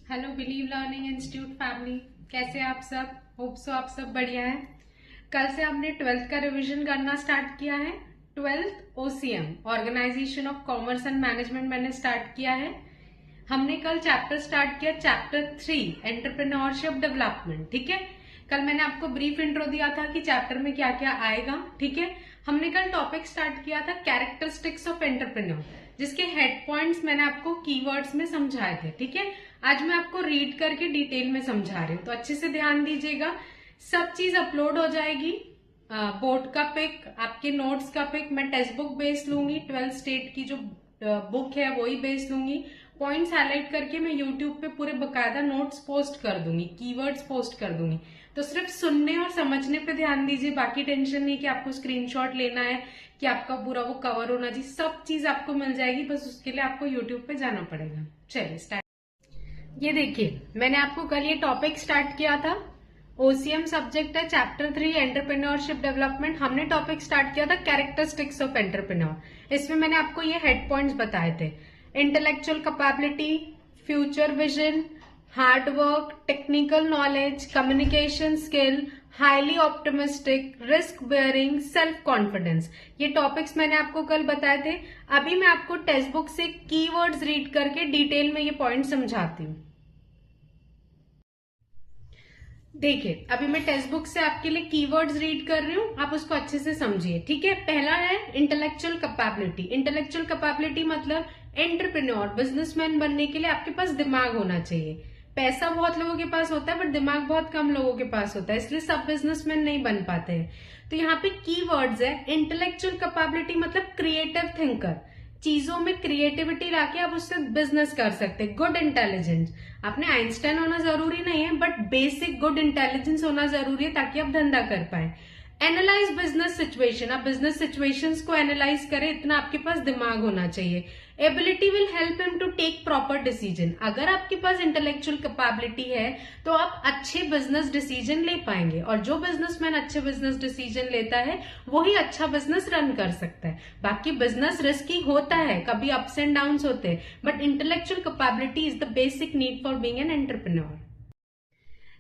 Hello believe learning institute family, कैसे आप सब? होप सो आप सब बढ़िया हैं। कल से हमने 12th का रिवीजन करना स्टार्ट किया है। 12th OCM organisation of commerce and management मैंने स्टार्ट किया है। हमने कल चैप्टर स्टार्ट किया, चैप्टर 3 एंटरप्रेन्योरशिप डेवलपमेंट। ठीक है, कल मैंने आपको ब्रीफ इंट्रो दिया था कि चैप्टर में क्या क्या आएगा। ठीक है, हमने कल टॉपिक स्टार्ट किया था कैरेक्टरिस्टिक्स ऑफ एंटरप्रेन्योर, जिसके हेड पॉइंट्स मैंने आपको कीवर्ड्स में समझाए थे। ठीक है, आज मैं आपको रीड करके डिटेल में समझा रही हूँ, तो अच्छे से ध्यान दीजिएगा। सब चीज अपलोड हो जाएगी, बोर्ड का पिक, आपके नोट्स का पिक। मैं टेक्स्ट बुक बेस लूंगी, 12th स्टेट की जो बुक है वही बेस लूंगी। पॉइंट्स हाईलाइट करके मैं यूट्यूब पे पूरे बकायदा नोट्स पोस्ट कर दूंगी, कीवर्ड्स पोस्ट कर दूंगी। तो सिर्फ सुनने और समझने पे ध्यान दीजिए, बाकी टेंशन नहीं कि आपको स्क्रीनशॉट लेना है, कि आपका पूरा वो कवर होना चाहिए। सब चीज आपको मिल जाएगी, बस उसके लिए आपको यूट्यूब पे जाना पड़ेगा। चलिए स्टार्ट। ये देखिए, मैंने आपको कल ये टॉपिक स्टार्ट किया था। OCM सब्जेक्ट है, चैप्टर 3 एंटरप्रेन्योरशिप डेवलपमेंट। हमने टॉपिक स्टार्ट किया था कैरेक्टरिस्टिक्स ऑफ एंटरप्रेन्योर। इसमें मैंने आपको ये हेड पॉइंट्स बताए थे: intellectual capability, future vision, hard work, technical knowledge, communication skill, highly optimistic, risk bearing, self confidence. ये टॉपिक्स मैंने आपको कल बताए थे। अभी मैं आपको टेक्स्ट बुक से कीवर्ड्स रीड करके डिटेल में ये पॉइंट समझाती हूँ। देखिए, अभी मैं टेक्स्ट बुक से आपके लिए कीवर्ड्स रीड कर रही हूँ, आप उसको अच्छे से समझिए। ठीक है, पहला है इंटेलेक्चुअल कैपेबिलिटी। इंटेलेक्चुअल कैपेबिलिटी मतलब एंटरप्रेन्योर, बिजनेसमैन बनने के लिए आपके पास दिमाग होना चाहिए। पैसा बहुत लोगों के पास होता है, बट दिमाग बहुत कम लोगों के पास होता है, इसलिए सब बिजनेसमैन नहीं बन पाते हैं। तो यहाँ पे कीवर्ड्स है। इंटेलेक्चुअल कैपेबिलिटी मतलब क्रिएटिव थिंकर, चीजों में क्रिएटिविटी लाके आप उससे बिजनेस कर सकते हैं। गुड इंटेलिजेंस, आपने आइंस्टाइन होना जरूरी नहीं है, बट बेसिक गुड इंटेलिजेंस होना जरूरी है ताकि आप धंधा कर पाए। एनालाइज बिजनेस सिचुएशन, आप बिजनेस सिचुएशंस को एनालाइज करें, इतना आपके पास दिमाग होना चाहिए। Ability will help him to take proper decision, अगर आपके पास इंटेलेक्चुअल कैपेबिलिटी है तो आप अच्छे बिजनेस डिसीजन ले पाएंगे, और जो बिजनेसमैन अच्छे बिजनेस डिसीजन लेता है वही अच्छा बिजनेस रन कर सकता है। बाकी बिजनेस रिस्की होता है, कभी अप्स एंड डाउन्स होते हैं, but intellectual capability is the basic need for being an entrepreneur.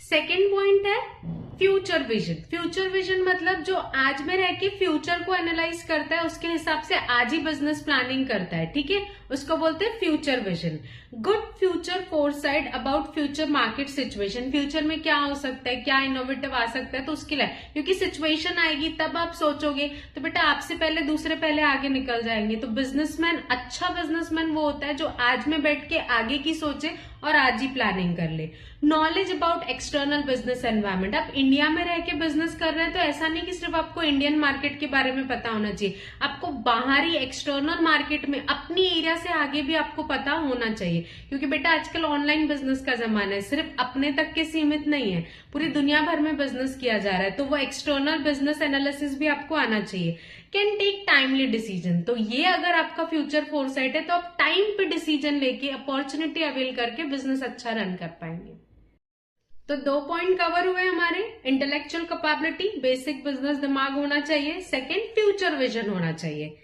Second point है फ्यूचर विजन। फ्यूचर विजन मतलब जो आज में रह के फ्यूचर को एनालाइज करता है, उसके हिसाब से आज ही बिजनेस प्लानिंग करता है। ठीक है, उसको बोलते हैं future vision. Good future foresight about future market situation, future में क्या हो सकता है, क्या इनोवेटिव आ सकता है, तो उसके लिए, क्योंकि सिचुएशन आएगी तब आप सोचोगे, तो बेटा आपसे पहले दूसरे पहले आगे निकल जाएंगे। तो बिजनेसमैन, अच्छा बिजनेसमैन वो होता है जो आज में बैठ के आगे की सोचे और आज ही प्लानिंग कर ले। Knowledge about external business environment, आप इंडिया में रह के बिजनेस कर रहे हैं तो ऐसा नहीं कि सिर्फ आपको इंडियन मार्केट के बारे में पता होना चाहिए, आपको बाहरी एक्सटर्नल मार्केट में अपनी एरिया से आगे भी आपको पता होना चाहिए। क्योंकि बेटा आजकल ऑनलाइन बिजनेस का जमाना है, सिर्फ अपने तक के सीमित नहीं है, पूरी दुनिया भर में बिजनेस किया जा रहा है, तो वो एक्सटर्नल बिजनेस एनालिसिस भी आपको आना चाहिए। कैन टेक टाइमली डिसीजन, तो ये अगर आपका फ्यूचर फोरसाइट है तो आप टाइम पे डिसीजन लेके अपॉर्चुनिटी अवेल करके बिजनेस अच्छा रन कर पाएंगे। तो 2 पॉइंट कवर हुए हमारे। इंटेलेक्चुअल कैपेबिलिटी, बेसिक बिजनेस दिमाग होना चाहिए। सेकंड, फ्यूचर विजन होना चाहिए,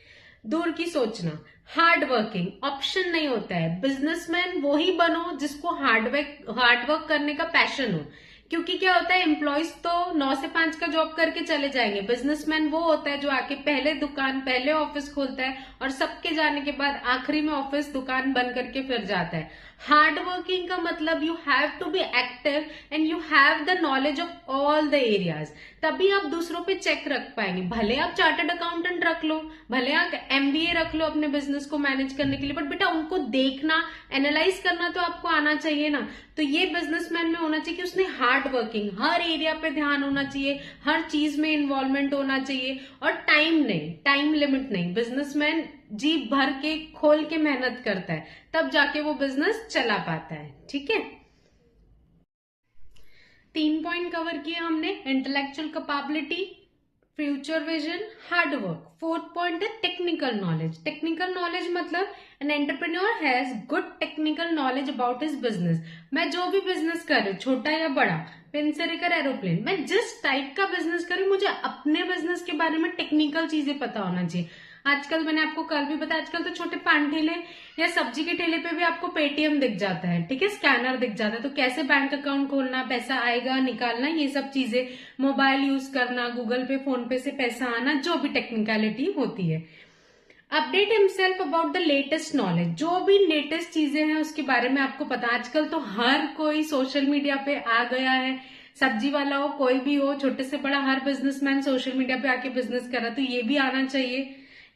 दूर की सोचना। हार्ड वर्किंग, ऑप्शन नहीं होता है, बिजनेसमैन वो ही बनो जिसको हार्ड वर्क करने का पैशन हो। क्योंकि क्या होता है, एम्प्लॉयज तो 9 से 5 का जॉब करके चले जाएंगे, बिजनेसमैन वो होता है जो आके पहले दुकान, पहले ऑफिस खोलता है और सबके जाने के बाद आखिरी में ऑफिस दुकान बंद करके फिर जाता है। हार्ड वर्किंग का मतलब you have to be active and you have the knowledge of all the areas, तभी आप दूसरों पे चेक रख पाएंगे। भले आप चार्टर्ड अकाउंटेंट रख लो, भले आप MBA रख लो अपने बिजनेस को मैनेज करने के लिए, बट बेटा उनको देखना, एनालाइज करना तो आपको आना चाहिए ना। तो ये बिजनेसमैन में होना चाहिए कि उसने हार्ड वर्किंग, हर एरिया पे ध्यान होना चाहिए, हर चीज में इन्वॉल्वमेंट होना चाहिए, और टाइम नहीं, टाइम लिमिट नहीं। बिजनेसमैन जी भर के खोल के मेहनत करता है, तब जाके वो बिजनेस चला पाता है। ठीक है, 3 पॉइंट कवर किए हमने, intellectual capability, future vision, hard work. 4th point है टेक्निकल नॉलेज। टेक्निकल नॉलेज मतलब an entrepreneur has good technical knowledge about his business. मैं जो भी बिजनेस कर रही हूँ, छोटा या बड़ा, पेन से लेकर एरोप्लेन, मैं जिस टाइप का बिजनेस कर रही हूँ, मुझे अपने बिजनेस के बारे में टेक्निकल चीजें पता होना चाहिए। आजकल मैंने आपको कल भी बताया, आजकल तो छोटे पान ठेले या सब्जी के ठेले पे भी आपको पेटीएम दिख जाता है, ठीक है, स्कैनर दिख जाता है। तो कैसे बैंक अकाउंट खोलना, पैसा आएगा निकालना, ये सब चीजें, मोबाइल यूज करना, गूगल पे फोन पे से पैसा आना, जो भी टेक्निकलिटी होती है। Update himself about the latest knowledge, जो भी लेटेस्ट चीजें हैं उसके बारे में आपको पता। आजकल तो हर कोई सोशल मीडिया पे आ गया है, सब्जी वाला हो, कोई भी हो, छोटे से बड़ा, हर बिजनेसमैन सोशल मीडिया पे आके बिजनेस कर रहा है, तो ये भी आना चाहिए,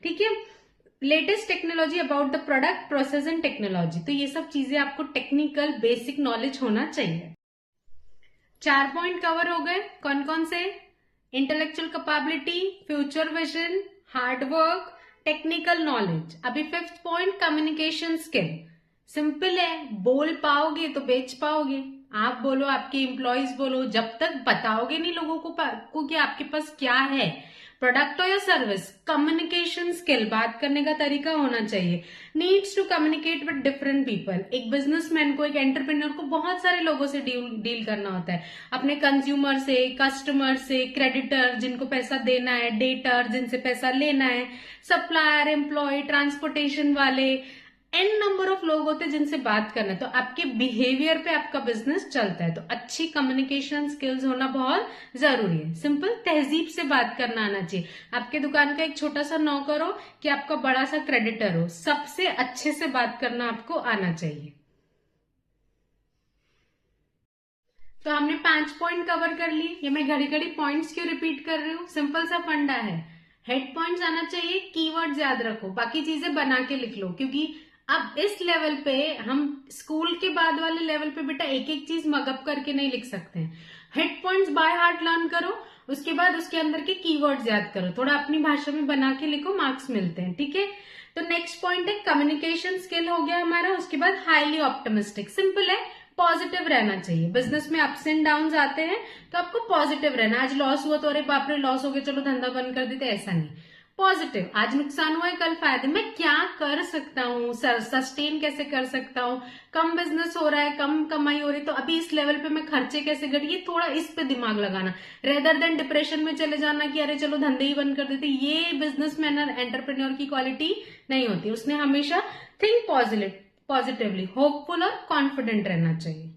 ठीक है। Latest technology about the product, process and technology, तो ये सब चीजें आपको टेक्निकल बेसिक नॉलेज होना चाहिए। 4 पॉइंट कवर हो गए, कौन कौन से? Intellectual capability, future vision, hard work, technical knowledge. अभी 5th point communication skill. Simple है, बोल पाओगे तो बेच पाओगे। आप बोलो, आपके एम्प्लॉयज बोलो, जब तक बताओगे नहीं लोगों को कि आपके पास क्या है, प्रोडक्ट हो या सर्विस, कम्युनिकेशन स्किल, बात करने का तरीका होना चाहिए। Needs to communicate with different people. एक बिजनेसमैन को, एक एंटरप्रेन्योर को बहुत सारे लोगों से डील करना होता है, अपने कंज्यूमर से, कस्टमर से, क्रेडिटर जिनको पैसा देना है, डेटर जिनसे पैसा लेना है, सप्लायर, एम्प्लॉय, ट्रांसपोर्टेशन वाले, एन नंबर ऑफ लोग होते हैं जिनसे बात करना है। तो आपके बिहेवियर पे आपका बिजनेस चलता है, तो अच्छी कम्युनिकेशन स्किल्स होना बहुत जरूरी है। सिंपल, तहजीब से बात करना आना चाहिए। आपके दुकान का एक छोटा सा नौकर हो कि आपका बड़ा सा क्रेडिटर हो, सबसे अच्छे से बात करना आपको आना चाहिए। तो हमने 5 पॉइंट कवर कर लिए। ये मैं घड़ी घड़ी पॉइंट्स क्यों रिपीट कर रही हूँ? सिंपल सा फंडा है, हेड पॉइंट्स आना चाहिए, कीवर्ड्स याद रखो, बाकी चीजें बना के लिख लो, क्योंकि अब इस लेवल पे हम स्कूल के बाद वाले लेवल पे बेटा एक एक चीज मगअप करके नहीं लिख सकते हैं। Head points by heart learn करो, उसके बाद उसके अंदर के कीवर्ड्स याद करो, थोड़ा अपनी भाषा में बना के लिखो, मार्क्स मिलते हैं, ठीक है। तो नेक्स्ट पॉइंट है कम्युनिकेशन स्किल हो गया हमारा। उसके बाद हाईली ऑप्टिमिस्टिक, सिंपल है, पॉजिटिव रहना चाहिए। बिजनेस में अप्स एंड डाउन आते हैं तो आपको पॉजिटिव रहना। आज लॉस हुआ तो अरे बाप रे लॉस हो गया, चलो धंधा बंद कर देते, ऐसा नहीं। पॉजिटिव, आज नुकसान हुआ है कल फायदे, मैं क्या कर सकता हूँ, सस्टेन कैसे कर सकता हूँ, कम बिजनेस हो रहा है, कम कमाई हो रही है, तो अभी इस लेवल पे मैं खर्चे कैसे कर, ये थोड़ा इस पे दिमाग लगाना, रेदर देन डिप्रेशन में चले जाना कि अरे चलो धंधे ही बंद कर देते। ये बिजनेसमैन और एंटरप्रेन्योर की क्वालिटी नहीं होती। उसने हमेशा थिंक पॉजिटिवली, होपफुल और कॉन्फिडेंट रहना चाहिए।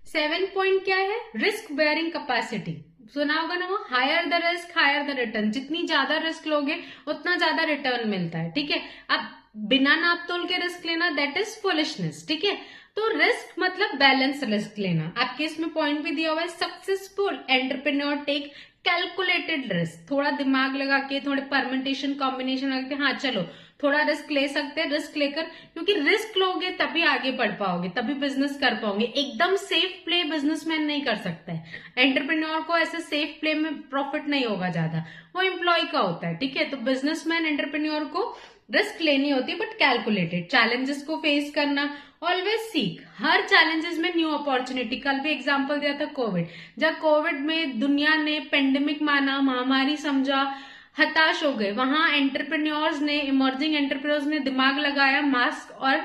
7 पॉइंट क्या है? Risk bearing capacity. सुना होगा ना वो, higher the risk higher the return. जितनी ज्यादा रिस्क लोगे उतना ज्यादा रिटर्न मिलता है, ठीक है। अब बिना नाप तोल के रिस्क लेना, दैट इज फुलिशनेस, ठीक है। तो रिस्क मतलब बैलेंस रिस्क लेना। आपके इसमें पॉइंट भी दिया हुआ है, successful entrepreneur take calculated risk. थोड़ा दिमाग लगा के, थोड़े परमिटेशन कॉम्बिनेशन लगा के, हाँ चलो थोड़ा रिस्क ले सकते हैं। रिस्क लेकर, क्योंकि रिस्क लोगे तभी आगे बढ़ पाओगे, तभी बिजनेस कर पाओगे। एकदम सेफ प्ले बिजनेसमैन नहीं कर सकता है। एंटरप्रेन्योर को ऐसे सेफ प्ले में प्रॉफिट नहीं होगा ज्यादा, वो एम्प्लॉय का होता है, ठीक है। तो बिजनेसमैन एंटरप्रेन्योर को रिस्क लेनी होती है, बट कैलकुलेटेड। चैलेंजेस को फेस करना, ऑलवेज सीक, हर चैलेंजेस में न्यू अपॉर्चुनिटी। कल भी एग्जांपल दिया था कोविड, जब कोविड में दुनिया ने पेंडेमिक माना, महामारी समझा, हताश हो गए, वहां एंटरप्रेन्योर्स ने, इमर्जिंग एंटरप्रेन्योर्स ने दिमाग लगाया, मास्क और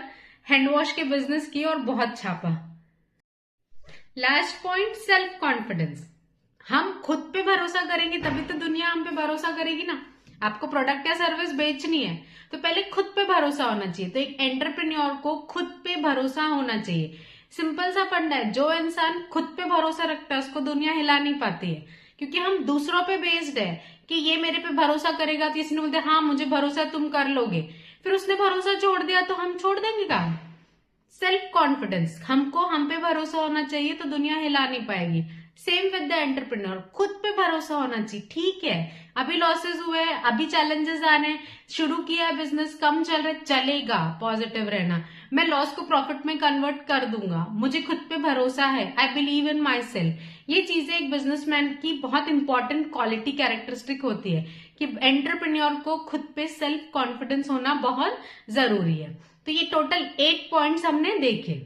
हैंड वॉश के बिजनेस किए और बहुत छापा। Last point, self confidence. हम खुद पे भरोसा करेंगे तभी तो दुनिया हम पे भरोसा करेगी ना। आपको प्रोडक्ट या सर्विस बेचनी है तो पहले खुद पे भरोसा होना चाहिए। तो एक एंटरप्रेन्योर को खुद पे भरोसा होना चाहिए। सिंपल सा फंडा है, जो इंसान खुद पे भरोसा रखता है उसको दुनिया हिला नहीं पाती है, क्योंकि हम दूसरों पे बेस्ड है कि ये मेरे पे भरोसा करेगा, तो किसी ने बोलते हाँ मुझे भरोसा है तुम कर लोगे, फिर उसने भरोसा छोड़ दिया तो हम छोड़ देंगे काम। सेल्फ कॉन्फिडेंस, हमको हम पे भरोसा होना चाहिए तो दुनिया हिला नहीं पाएगी। सेम विद द एंटरप्रेन्योर, खुद पे भरोसा होना चाहिए। ठीक है अभी लॉसेस हुए हैं, अभी चैलेंजेस आ रहे हैं, शुरू किया है बिजनेस, कम चल रहा है, चलेगा, पॉजिटिव रहना। मैं लॉस को प्रॉफिट में कन्वर्ट कर दूंगा, मुझे खुद पे भरोसा है, I believe in my self. ये चीजें एक बिजनेसमैन की बहुत इंपॉर्टेंट क्वालिटी कैरेक्टरिस्टिक होती है कि एंटरप्रेन्योर को खुद पे सेल्फ कॉन्फिडेंस होना बहुत जरूरी है। तो ये टोटल 8 पॉइंट्स हमने देखे।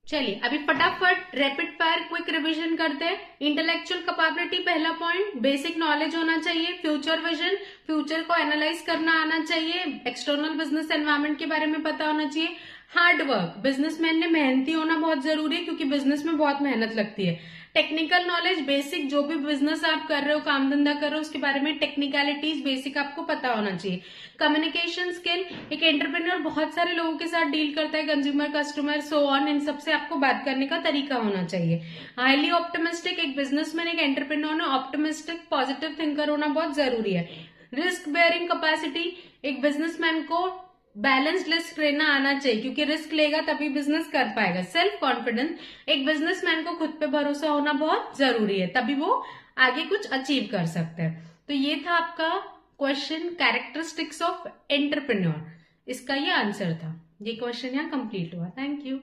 चलिए अभी फटाफट रैपिड फायर क्विक रिवीजन करते हैं। इंटेलेक्चुअल कैपेबिलिटी पहला पॉइंट, बेसिक नॉलेज होना चाहिए। फ्यूचर विजन, फ्यूचर को एनालाइज करना आना चाहिए। एक्सटर्नल बिजनेस एनवायरनमेंट के बारे में पता होना चाहिए। हार्ड वर्क, बिजनेसमैन ने मेहनती होना बहुत जरूरी है क्योंकि बिजनेस में बहुत मेहनत लगती है। टेक्निकल नॉलेज, बेसिक जो भी बिजनेस आप कर रहे हो, काम धंधा कर रहे हो, उसके बारे में टेक्निकलिटीज बेसिक आपको पता होना चाहिए। कम्युनिकेशन स्किल, एक एंटरप्रेन्योर बहुत सारे लोगों के साथ डील करता है, कंज्यूमर, कस्टमर, सो ऑन, इन सबसे आपको बात करने का तरीका होना चाहिए। हाईली ऑप्टिमिस्टिक, एक बिजनेसमैन, एक एंटरप्रेन्योर ने ऑप्टिमिस्टिक पॉजिटिव थिंकर होना बहुत जरूरी है। रिस्क बेयरिंग कैपेसिटी, एक बिजनेसमैन को बैलेंस्ड रिस्क लेना आना चाहिए, क्योंकि रिस्क लेगा तभी बिजनेस कर पाएगा। सेल्फ कॉन्फिडेंस, एक बिजनेसमैन को खुद पे भरोसा होना बहुत जरूरी है, तभी वो आगे कुछ अचीव कर सकता है। तो ये था आपका क्वेश्चन, कैरेक्टरिस्टिक्स ऑफ एंटरप्रेन्योर, इसका ये आंसर था। ये क्वेश्चन यहाँ कंप्लीट हुआ। Thank you.